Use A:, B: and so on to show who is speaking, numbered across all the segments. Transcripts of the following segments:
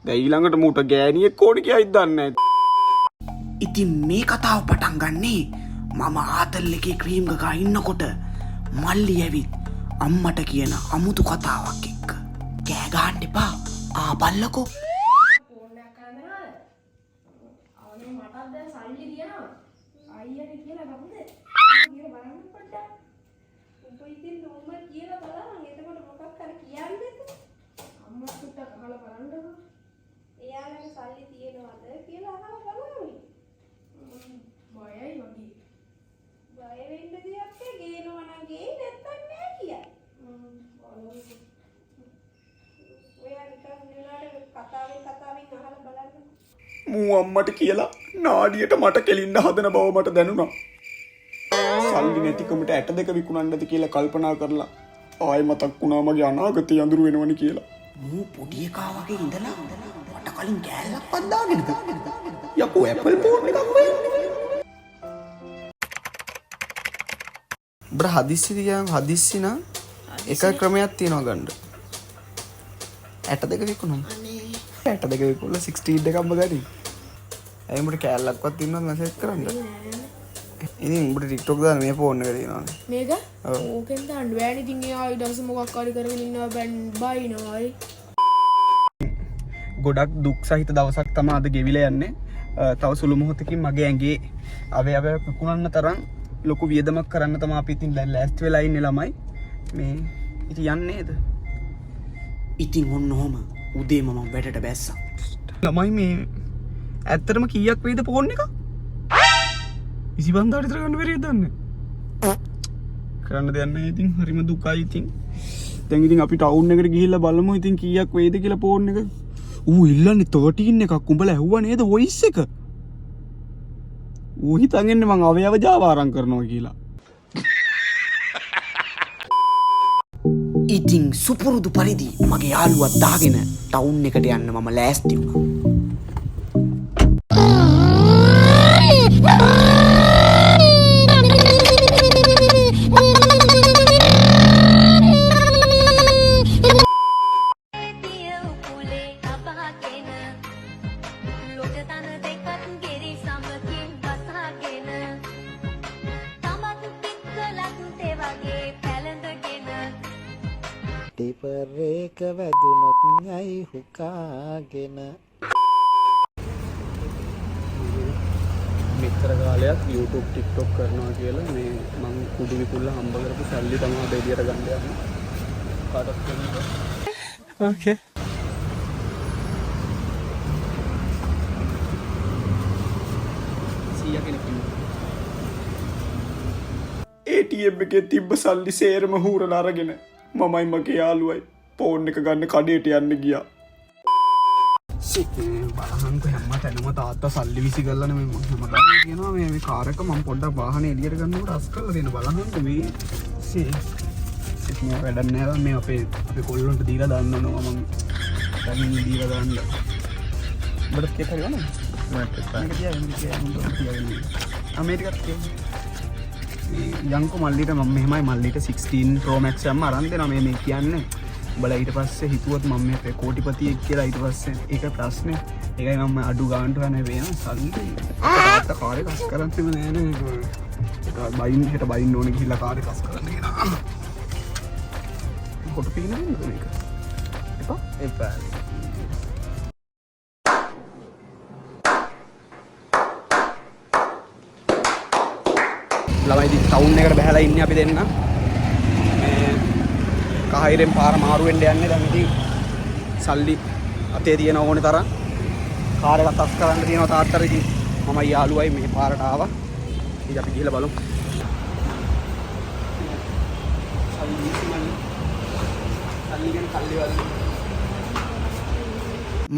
A: දැන් ඊළඟට මූට ගෑණියෙක් ඕනේ කියයිද දන්නේ නැහැ.
B: ඉතින් මේ කතාව පටන් ගන්නේ මම ආතල් එකේ ක්‍රීම් ගගා ඉන්නකොට මල්ලි ඇවිත් අම්මට කියන අමුතු කතාවක් එක්ක. කෑ ගහන්න එපා. බල්ලකෝ.
A: මූ අම්මට කියලා නාඩියට මට කෙලින්න හදන බව මට දැනුණා. සල්ලි නැතිකමට ඇට දෙක විකුණන්නද කියලා කල්පනා කරලා ආයෙ මතක් වුණා මගේ අනාගතය අඳුරු වෙනවනේ කියලා.
B: මූ පොඩි එකා වගේ ඉඳලා මට කලින් කෑල්ලක්වත් දාගෙනද?
A: යකෝ ඇපල් ෆෝන් එකක් වෙන්නේ. බ්‍රා හදිස්සි නම් එක ක්‍රමයක් තියෙනවා ගන්න. ඇට දෙක විකුණමු. ඇට දෙක විකුණලා 16 එකක්ම ගනි. ඇයි උඹට කෑල්ලක්වත් ඉන්නවද මැසේජ් කරන්න? ඉතින් උඹට TikTok දාන්න මේ ෆෝන් එක තියෙනවනේ.
C: මේක? ඕකෙන් දාන්න බෑනේ. ඉතින් එයා ඊට පස්සේ මොකක් හරි කරගෙන ඉන්නවා බයිනවායි.
A: ගොඩක් දුක් සහිත දවසක් තමයි අද ගෙවිලා යන්නේ. තව සුළු මොහොතකින් මගේ ඇඟේ අවයවයක් විකුණන්න තරම් ලොකු වියදමක් කරන්න තමයි අපි ඉතින් ලෑස්ති වෙලා ඉන්නේ ළමයි. මේ ඉතින් යන්නේ නේද?
B: ඉතින් ඔන්න ඔහම උදේම මම වැඩට බැස්සා.
A: ළමයි මේ ඇත්තටම කීයක් වෙයිද ෆෝන් එක? 25000 විතර ගන්න බැරිද දන්නේ? කරන්න දෙයක් නැහැ ඉතින් හරිම දුකයි ඉතින්. දැන් ඉතින් අපි ටවුන් එකට ගිහිල්ලා බලමු ඉතින් කීයක් වෙයිද කියලා ෆෝන් එක. ඌ ඉල්ලන්නේ 13 එකක්. උඹලා ඇහුවා නේද වොයිස් එක? ඌ හිතන් ඉන්නේ මං අවයව ජාවා අරන් කරනවා කියලා.
B: ඉතින් සුපුරුදු පරිදි මගේ යාළුවත් දාගෙන ටවුන් එකට යන්න මම ලෑස්ති වුණා.
D: ටිපරේක වැදුනොත් ඇයි හුකාගෙන
A: මෙච්චර කාලයක් YouTube TikTok කරනවා කියලා මේ මං කුඩු විකුල්ලා හම්බ කරපු සල්ලි තමයි අද එළියට ගන්න යන්නේ. කාටවත් කියන්නේ. ඕකේ. සීයා කෙනෙක් ඉන්නවා. ATM එකේ තිබ්බ සල්ලි සේරම හූරලා අරගෙන මමයි මගේ යාළුවයි ෆෝන් එක ගන්න කඩේට යන්න ගියා. බලහන්කො හැම තැනම තාත්තා සල්ලි විසි කරලා නෙමෙයි මම හැමදාම කියනවා මේ කාර් එක මම පොඩ්ඩක් වාහනේ එළියට ගන්නකොට අස් කරලා දෙන්න බලහන්කො මේ ඉතින් වැඩක් නෑ මේ අපේ කොල්ලොන්ට දීලා දාන්න ඕනවා මම දැන් දීලා දාන්න. බඩත් කේක් හරි ගන්නද? මට තියාගෙන අමේරිකාත් යංකෝ මල්ලිට මම මෙහෙමයි මල්ලිට 16 Pro Max එකම අරන් දෙනවා මේ කියන්නේ. උඹලා ඊට පස්සේ හිතුවත් මම මේ කෝටිපතියෙක් කියලා ඊට පස්සේ ඒක ප්‍රශ්නේ. ඒකයි මම අඩු ගානට ගන්න වෙන සල්ලි. තාත්තා කාර් එක අස් කරන් තිබුණේ නෑ නේ. ඒක බයින් ඕනේ ගිහිල්ලා කාර් එක අස් කරන්න කියනවා. කොට පිටින් නේද මේක? එපා. ළමයි ඉතින් ටවුන් එකට බහලා ඉන්නේ අපි දෙන්න. මේ කහිරෙන් පාර මාරු වෙන්න යන්නේ දැන් ඉතින් සල්ලි අතේ තියෙන ඕනේ තරම් කාර් එකක් අස් කරන්න තියෙනවා තාත්තට ඉතින් මම යාළුවයි මේ පාරට ආවා. ඉතින් අපි ගිහලා බලමු.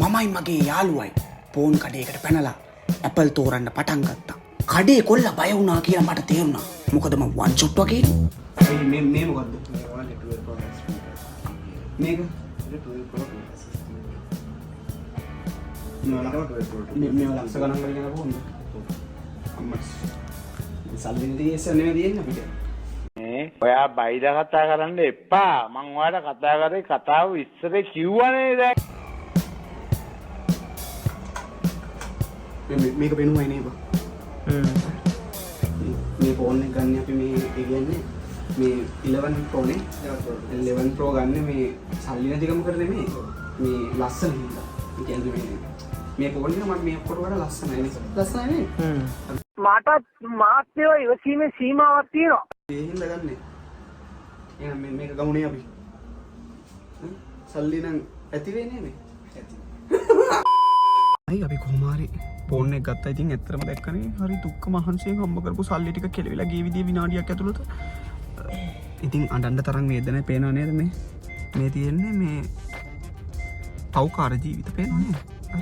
B: මමයි මගේ යාළුවයි ෆෝන් කඩේකට පැනලා ඇපල් තෝරන්න පටන් ගත්තා. කඩේ කොල්ල බය වුණා කියලා මට තේරුණා. මොකද මම වන් ෂොට් වගේ
A: මේ මොකද්ද? මේක මේ ලක්ෂ ගණන් වලින් යන ෆෝන් අම්මස් සල්ලි දෙයස නෙමෙයි දෙන්නේ අපිට.
E: ඔයා බයිලා කතා කරන්න එපා. මං ඔයාලට කතා කරේ කතාව ඉස්සරේ කිව්වනේ දැන්.
A: මේක පෙනුමයි නේද? මේ ෆෝන් එක ගන්න අපි මේ ඒ කියන්නේ මේ 11 Pro නේ 11 Pro ගන්න මේ සල්ලි නැතිකමකට නෙමෙයි මේ ලස්සන හින්දා. ඒ කියන්නේ මේ ෆෝන් එක මට මේ ඔක්කොට වඩා ලස්සනයි නේ. ලස්සනයි නේ?
E: මට මාත්‍යව ඉවසීමේ සීමාවක් තියෙනවා.
A: ඒ හින්දා ගන්නෙ. එහෙනම් මේක ගමුනේ අපි. සල්ලි නම් ඇති වෙන්නේ නේ. ඇති. අයි අපි කොහොමාරි ෆෝන් එක ගත්තා. ඉතින් ඇත්තටම දැක්කනේ හරි දුක්ඛ මහන්සියෙන් හම්බ කරපු සල්ලි ටික කෙලවිලා ගිය විදිය විනාඩියක් ඇතුළත. ඉතින් අඬන්න තරම් වේදනාවක් පේනව නේද මේ? මේ තියෙන්නේ මේ පෞකාර ජීවිත පේනව නේද? අර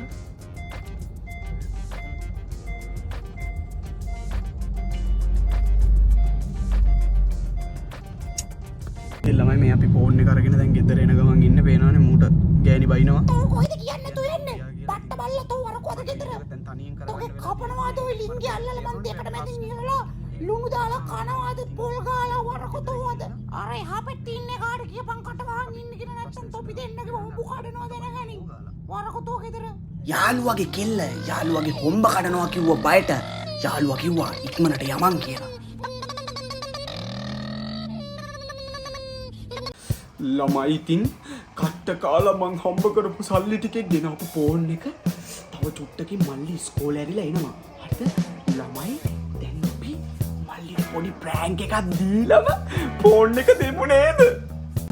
A: ළමයි මේ අපි ෆෝන් එක අරගෙන දැන් ගෙදර එන ගමන් ඉන්න පේනවනේ මූට ගෑණි බයිනවා.
B: කොහෙද කියන්නේ තු එන්නේ? බට්ට බල්ලා තෝ අර කොහෙද ගෙදර?
A: දැන් තනියෙන්
B: ඔගේ
A: කරගන්න
B: කපනවාද ඔය ලිංගය අල්ලලා මන් දෙකට මැදින් ඉන්නලා ලුණු දාලා කනවාද පොල් ගාලා වරකතෝවද අර එහා පැත්තේ ඉන්නේ කාට කියපන් කට වහන් ඉන්න කියන නැත්තම් තොපි දෙන්නගේ හොඹ කඩනවා දැනගනි වරකතෝ ගෙදර යාළුවගේ කෙල්ල යාළුවගේ හොඹ කඩනවා කිව්ව බයට යාළුවා කිව්වා ඉක්මනට යමන් කියලා
A: ළමයි ඉතින් කට්ට කාලා මං හම්බ කරපු සල්ලි ටිකෙන් ගෙනාපු ෆෝන් එක තව චුට්ටකින් මල්ලි ඉස්කෝලේ ඇරිලා එනවා. හරිද? ළමයි දැන් අපි මල්ලිට පොඩි ප්‍රෑන්ක් එකක් දීලම ෆෝන් එක දෙමු නේද?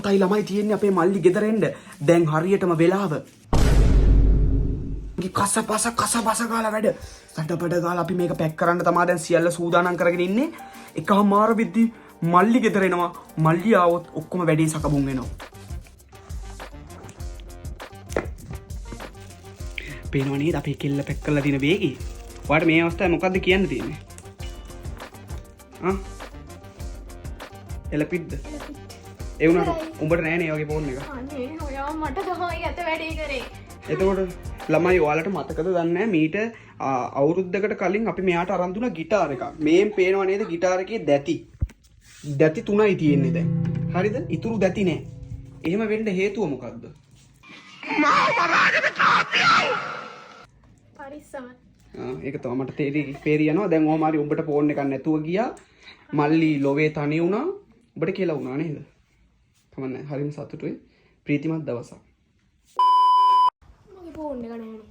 A: තයි ළමයි තියෙන්නේ අපේ මල්ලි ගෙදර එන්න. දැන් හරියටම වෙලාව. කසපස ගාලා වැඩ. සඩපඩ ගාලා අපි මේක පැක් කරන්න තමයි දැන් සියල්ල සූදානම් කරගෙන ඉන්නේ. එකමාර විද්දි මල්ලි ගෙදර එනවා. මල්ලි ආවොත් ඔක්කොම වැඩේ සකබුන් වෙනවා. පේනව නේද අපේ කෙල්ල පැක් කරලා තියෙන බේගේ? ඔයාලට මේ අවස්ථාවේ මොකද්ද කියන්න තියෙන්නේ? එලපිද්ද? ඒ වුණාට උඹට නෑනේ වගේ ෆෝන් එක.
C: අනේ ඔයා මට තමයි ඇත වැඩේ කරේ.
A: එතකොට ළමයි ඔයාලට මතකද දන්නේ නැහැ මීට අවුරුද්දකට කලින් අපි මෙයාට අරන් දුන්නා গিitar එකක්. මේන් පේනව නේද গিitar එකේ දැති. දැති 3යි තියෙන්නේ දැන්. හරිද? ඉතුරු දැති නෑ. එහෙම වෙන්න හේතුව මොකද්ද?
C: පරිස්සම.
A: ඒක තමයි මට තේරි යනවා. දැන් ඔහම හරි උඹට ෆෝන් එකක් නැතුව ගියා. මල්ලි ලොවේ තනි වුණා. උඹට කියලා වුණා නේද? කමන්නේ. හරිම සතුටුයි. ප්‍රීතිමත් දවසක්.
C: මගේ ෆෝන් එක නෑනේ.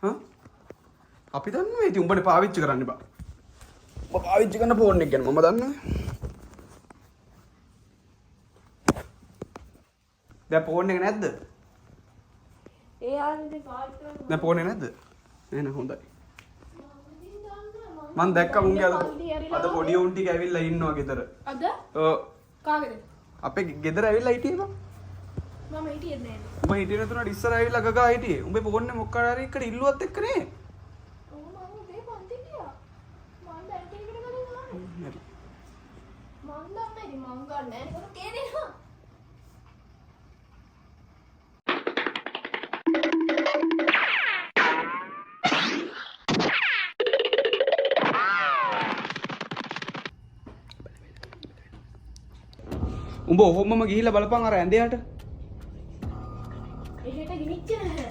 A: හා? අපි දන්නවා ඉතින් උඹට පාවිච්චි කරන්න බා. ඔබ පාවිච්චි කරන ෆෝන් එක ගැන මම දන්නවා. දැන් ෆෝන් එක නැද්ද?
C: ඒ ආන්නේ පාවිච්චි කරන
A: දැන් ෆෝන් එක නැද්ද? නෑ හොඳයි. මං දැක්කා මුන්ගේ අද පොඩි උන් ටික ඇවිල්ලා ඉන්නවා ගෙදර.
C: අද?
A: ඔව්.
C: කාගේද?
A: අපේ ගෙදර ඇවිල්ලා හිටියේ බං.
C: මම හිටියේ නෑ.
A: උඹ හිටියේ නැතුණාට ඉස්සර ඇවිල්ලා ගගා හිටියේ. උඹේ ෆෝන් එක මොකක්ද හරි එක්කද ඉල්ලුවත් එක්ක නේ?
C: ඔව් මම උදේ පන්ති ගියා. මම බැංක් එකකට ගිහින් ආවේ.
A: හරි.
C: මං දන්නේ ඉතින් මං ගන්න නෑ නේ. කේදේනවා.
A: උඹ ඔහොමම ගිහිල්ලා බලපන් අර ඇඳයට.
C: එහෙට ගිනිච්ච නැහැ.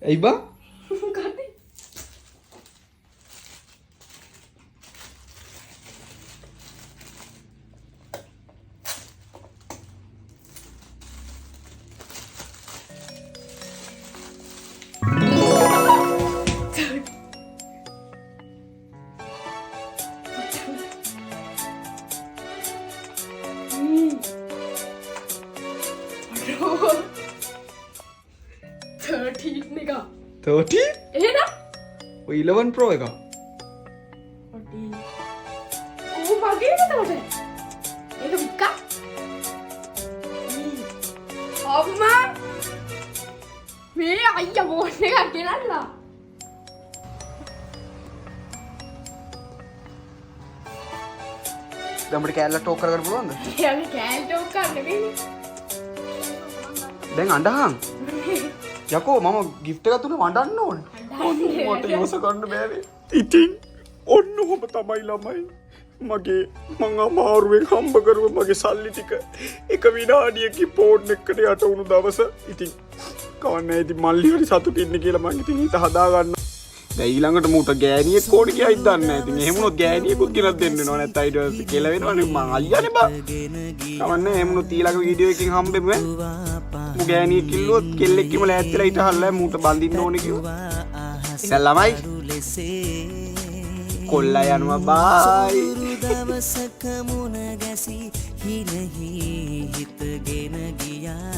A: ඇයි බා?
C: මොකද? අරෝ 13 එක
A: 30?
C: එහෙනම්
A: ඔය 11 Pro එක.
C: ඔටි ඕ මගේ නේද ඒක වික්කා අම්මා මේ අයියා ෆෝන් එකක් ගෙනල්ලා
A: දැන් අපිට කෑල්ල ටෝක් කරගන්න පුළුවන්ද?
C: එයාගේ කෑල් ටෝක් කරන්න නෙමෙයි
A: දැන් අඬහන්. යකෝ මම gift එකක් දුන්න වඩන්න ඕනේ. මට ඉවස ගන්න බෑනේ. ඉතින් ඔන්න ඔබ තමයි ළමයි. මගේ මං අමාරුවෙන් හම්බ කරුව මගේ සල්ලි ටික එක විනාඩියකින් ෆෝන් එකට යට වුණු දවස. ඉතින් කවන්නේ ඉතින් මල්ලි හරි සතුටින් ඉන්නේ කියලා මං ඉතින් හිත හදා ගන්න. දැන් ඊළඟට මූට ගෑණියෙක් ඕනේ කියයිද දන්නේ නැහැ. ඉතින් එහෙම උනොත් ගෑණියෙකුත් ගෙනත් දෙන්න වෙනවා. නැත්නම් ඊට පස්සේ කියලා වෙනවනේ මං අයියානේ බා. කවන්නේ එහෙම උනොත් ඊළඟ වීඩියෝ එකකින් හම්බෙමු ඈ. මු ගෑණියෙක් කිල්ලුවොත් කෙල්ලෙක්ම ලෑස්තිලා ඊට හල්ලා මූට බඳින්න ඕනේ කිව්වා. ඉතින් ළමයි කොල්ලා යනවා බයි.
F: දවසක මුණ ගැසි හිනහි හිතගෙන ගියා